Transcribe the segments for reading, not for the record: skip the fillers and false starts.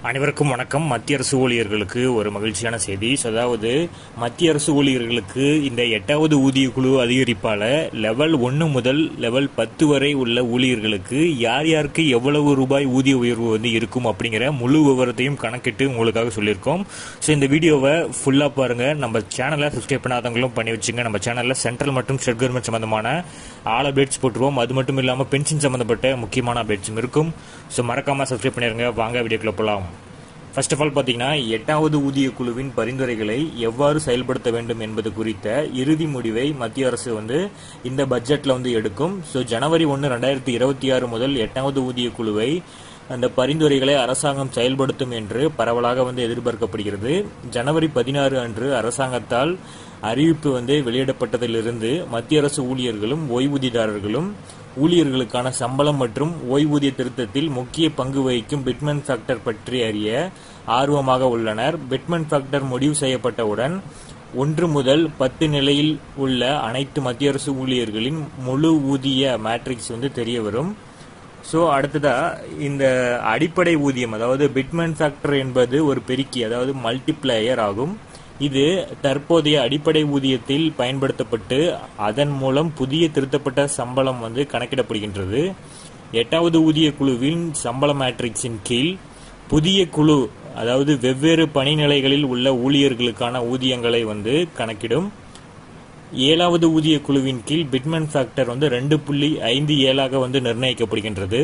அனைவருக்கும் வணக்கம். மத்திய அரசு ஊழியர்களுக்கு ஒரு மகிழ்ச்சியான செய்தி. அதாவது மத்திய அரசு ஊழியர்களுக்கு இந்த 8வது ஊதிய குழு அதிகரிப்பால லெவல் 1 முதல் லெவல் 10 வரை உள்ள ஊழியர்களுக்கு யார் யாருக்கு எவ்வளவு ரூபாய் ஊதிய உயர்வு இருக்கும் அப்படிங்கிற முழு விவரத்தையும் கணக்கிட்டு உங்களுக்காக சொல்லியிருக்கோம். ஸோ இந்த வீடியோவை ஃபுல்லாக பாருங்க. நம்ம சேனலை சப்ஸ்கிரைப் பண்ணாதவங்களும் பண்ணி வச்சுங்க. நம்ம சேனலில் சென்ட்ரல் மற்றும் ஸ்டேட் கவர்மெண்ட் சம்பந்தமான ஆல் அப்டேட்ஸ் போட்டுருவோம். அது மட்டும் இல்லாமல் பென்ஷன் சம்பந்தப்பட்ட முக்கியமான அப்டேட்ஸும் இருக்கும். ஸோ மறக்காம சப்ஸ்கிரைப் பண்ணிருங்க. வாங்க வீடியோக்குள்ள போகலாம். ஃபர்ஸ்ட் ஆஃப் ஆல் பார்த்தீங்கன்னா 8வது ஊதிய குழுவின் பரிந்துரைகளை எவ்வாறு செயல்படுத்த வேண்டும் என்பது குறித்த இறுதி முடிவை மத்திய அரசு இந்த பட்ஜெட்ல எடுக்கும். ஸோ ஜனவரி 1, 2026 முதல் 8வது ஊதிய குழுவை அந்த பரிந்துரைகளை அரசாங்கம் செயல்படுத்தும் என்று பரவலாக எதிர்பார்க்கப்படுகிறது. ஜனவரி 16 அன்று அரசாங்கத்தால் அறிவிப்பு வெளியிடப்பட்டதிலிருந்து மத்திய அரசு ஊழியர்களும் ஓய்வூதியதாரர்களும் ஊழியர்களுக்கான சம்பளம் மற்றும் ஓய்வூதிய திருத்தத்தில் முக்கிய பங்கு வகிக்கும் பிட்மேன் ஃபேக்டர் பற்றி அறிய ஆர்வமாக உள்ளனர். பிட்மேன் ஃபேக்டர் முடிவு செய்யப்பட்டவுடன் 1 முதல் 10 நிலையில் உள்ள அனைத்து மத்திய அரசு ஊழியர்களின் முழு ஊதிய மேட்ரிக்ஸ் தெரிய வரும். ஸோ அடுத்ததா இந்த அடிப்படை ஊதியம், அதாவது பிட்மேன் ஃபேக்டர் என்பது ஒரு பெருக்கி, அதாவது மல்டிப்ளையர் ஆகும். இது தற்போதைய அடிப்படை ஊதியத்தில் பயன்படுத்தப்பட்டு அதன் மூலம் புதிய திருத்தப்பட்ட சம்பளம் கணக்கிடப்படுகின்றது. 8வது ஊதிய குழுவின் சம்பள மேட்ரிக்ஸின் கீழ் புதிய குழு, அதாவது வெவ்வேறு பணிநிலைகளில் உள்ள ஊழியர்களுக்கான ஊதியங்களை கணக்கிடும். 7வது ஊதிய குழுவின் கீழ் பிட்மேன் ஃபேக்டர் 2.57 நிர்ணயிக்கப்படுகின்றது.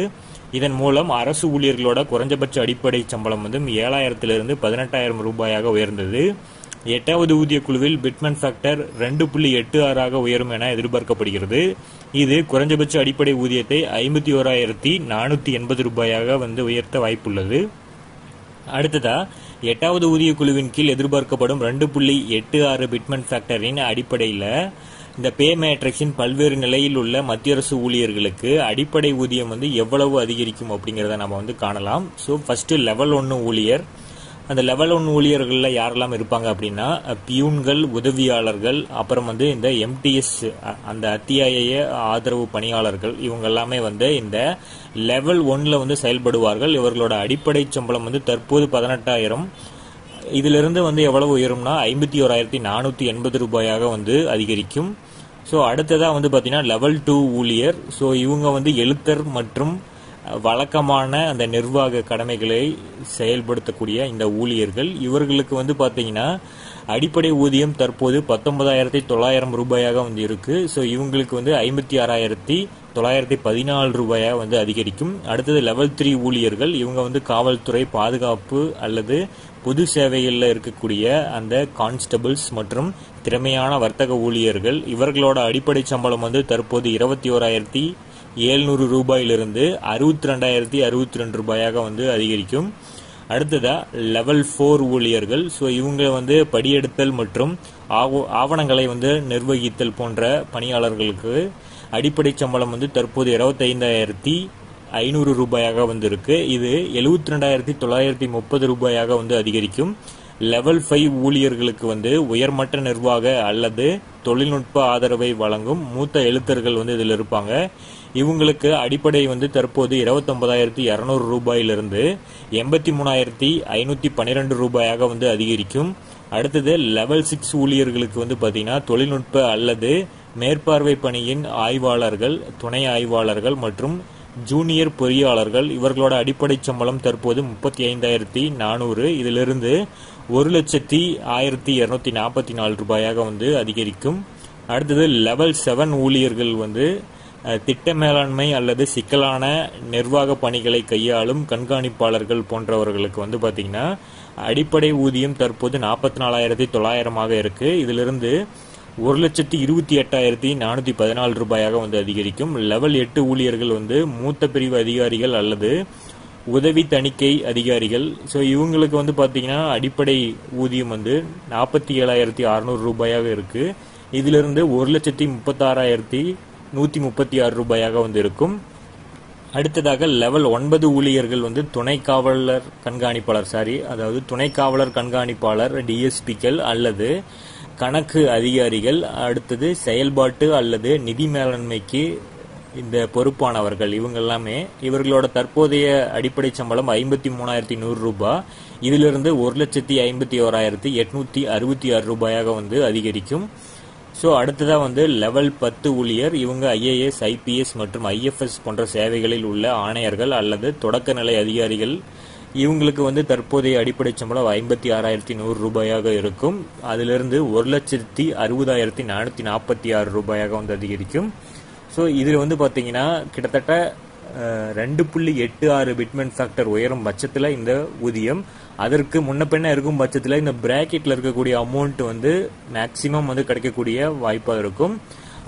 இதன் மூலம் அரசு ஊழியர்களோட குறைஞ்சபட்ச அடிப்படை சம்பளம் 7,000 18,000 ரூபாயாக உயர்ந்தது. 8வது ஊதிய குழுவில் பிட்மேன் ஃபேக்டர் 2.86 உயரும் என எதிர்பார்க்கப்படுகிறது. இது குறைஞ்சபட்ச அடிப்படை ஊதியத்தை 51,480 ரூபாயாக உயர்த்த வாய்ப்புள்ளது. அடுத்ததா 8வது ஊதிய குழுவின் கீழ் எதிர்பார்க்கப்படும் 2.86 பிட்மேன் ஃபேக்டரின் அடிப்படையில் இந்த பே மேட்ரிக்ஸின் பல்வேறு நிலையில் உள்ள மத்திய அரசு ஊழியர்களுக்கு அடிப்படை ஊதியம் எவ்வளவு அதிகரிக்கும் அப்படிங்கிறத நம்ம காணலாம். ஸோ ஃபர்ஸ்ட் லெவல் 1 ஊழியர். அந்த லெவல் 1 ஊழியர்களில் யாரெல்லாம் இருப்பாங்க அப்படின்னா பியூன்கள், உதவியாளர்கள், அப்புறம் இந்த எம்டிஎஸ், அந்த அத்தியாய ஆதரவு பணியாளர்கள், இவங்க எல்லாமே இந்த லெவல் 1ல செயல்படுவார்கள். இவர்களோட அடிப்படை சம்பளம் தற்போது 18,000. இதிலிருந்து எவ்வளவு உயரும்னா 51,480 ரூபாயாக அதிகரிக்கும். ஸோ அடுத்ததா பார்த்தீங்கன்னா லெவல் 2 ஊழியர். ஸோ இவங்க எழுத்தர் மற்றும் வழக்கமான அந்த நிர்வாக கடமைகளை செயல்படுத்தக்கூடிய இந்த ஊழியர்கள். இவர்களுக்கு பார்த்தீங்கன்னா அடிப்படை ஊதியம் தற்போது 19,900 ரூபாயாக இருக்கு. ஸோ இவங்களுக்கு 56,914 ரூபாயாக அதிகரிக்கும். அடுத்தது லெவல் 3 ஊழியர்கள். இவங்க காவல்துறை, பாதுகாப்பு அல்லது பொது சேவைகளில் இருக்கக்கூடிய அந்த கான்ஸ்டபிள்ஸ் மற்றும் திறமையான வர்த்தக ஊழியர்கள். இவர்களோட அடிப்படை சம்பளம் தற்போது 21,700 ரூபாயிலிருந்து 62,062 ரூபாயாக அதிகரிக்கும். அடுத்ததா லெவல் 4 ஊழியர்கள். ஸோ இவங்க படியெடுத்தல் மற்றும் ஆவணங்களை நிர்வகித்தல் போன்ற பணியாளர்களுக்கு அடிப்படை சம்பளம் தற்போது 25,500 ரூபாயாக இருக்கு. இது 72,930 ரூபாயாக அதிகரிக்கும். லெவல் 5 ஊழியர்களுக்கு உயர்மட்ட நிர்வாக அல்லது தொழில்நுட்ப ஆதரவை வழங்கும் மூத்த எழுத்தர்கள் இதில் இருப்பாங்க. இவங்களுக்கு அடிப்படை தற்போது 29,200 ரூபாயிலிருந்து 83,512 ரூபாயாக அதிகரிக்கும். அடுத்தது லெவல் 6 ஊழியர்களுக்கு பார்த்தீங்கன்னா தொழில்நுட்ப அல்லது மேற்பார்வை பணியின் ஆய்வாளர்கள், துணை ஆய்வாளர்கள் மற்றும் ஜூனியர் பொறியாளர்கள். இவர்களோட அடிப்படை சம்பளம் தற்போது 35,400. இதிலிருந்து 1,01,244 ரூபாயாக அதிகரிக்கும். அடுத்தது லெவல் 7 ஊழியர்கள் திட்ட மேலாண்மை அல்லது சிக்கலான நிர்வாக பணிகளை கையாளும் கண்காணிப்பாளர்கள் போன்றவர்களுக்கு பார்த்தீங்கன்னா அடிப்படை ஊதியம் தற்போது 44,900 இருக்கு. இதிலிருந்து 1,28,414 ரூபாயாக அதிகரிக்கும். லெவல் 8 ஊழியர்கள் மூத்த பிரிவு அதிகாரிகள் அல்லது உதவி தணிக்கை அதிகாரிகள். ஸோ இவங்களுக்கு பார்த்தீங்கன்னா அடிப்படை ஊதியம் 47,600 ரூபாயாக இருக்கு. இதிலிருந்து 1,36,136 ரூபாயாக இருக்கும். அடுத்ததாக லெவல் 9 ஊழியர்கள் துணை காவலர் கண்காணிப்பாளர், அதாவது துணை காவலர் கண்காணிப்பாளர், டிஎஸ்பிக்கள் அல்லது கணக்கு அதிகாரிகள். அடுத்தது செயல்பாட்டு அல்லது நிதி மேலாண்மைக்கு இந்த பொறுப்பானவர்கள் இவங்க எல்லாமே இவர்களோட தற்போதைய அடிப்படை சம்பளம் 53,100 ரூபாய். இதிலிருந்து 1,51,866 ரூபாயாக வந்து அதிகரிக்கும். ஸோ அடுத்ததா வந்து லெவல் 10 ஊழியர், இவங்க IAS, IPS மற்றும் IFS போன்ற சேவைகளில் உள்ள ஆணையர்கள் அல்லது தொடக்க நிலை அதிகாரிகள். இவங்களுக்கு வந்து தற்போதைய அடிப்படை சம்பளம் 56,100 ரூபாயாக இருக்கும். அதிலிருந்து 1,60,60,446 ரூபாயாக வந்து அதிகரிக்கும். ஸோ இதில் வந்து பார்த்தீங்கன்னா கிட்டத்தட்ட 2.86 பிட்மென்ட் ஃபேக்டர் உயரும் பட்சத்தில் இந்த ஊதியம், அதற்கு முன்ன பின்ன இருக்கும் பட்சத்தில் இந்த பிராக்கெட்டில் இருக்கக்கூடிய அமௌண்ட் வந்து மேக்சிமம் வந்து கிடைக்கக்கூடிய வாய்ப்பாக இருக்கும்.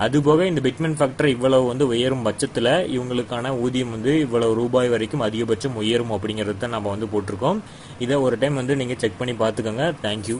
அதுபோக இந்த பிட்மென்ட் ஃபேக்டர் இவ்வளவு வந்து உயரும் பட்சத்தில் இவங்களுக்கான ஊதியம் வந்து இவ்வளவு ரூபாய் வரைக்கும் அதிகபட்சம் உயரும் அப்படிங்கிறது தான் நம்ம வந்து போட்டிருக்கோம். இதை ஒரு டைம் வந்து நீங்கள் செக் பண்ணி பார்த்துக்கோங்க. தேங்க்யூ.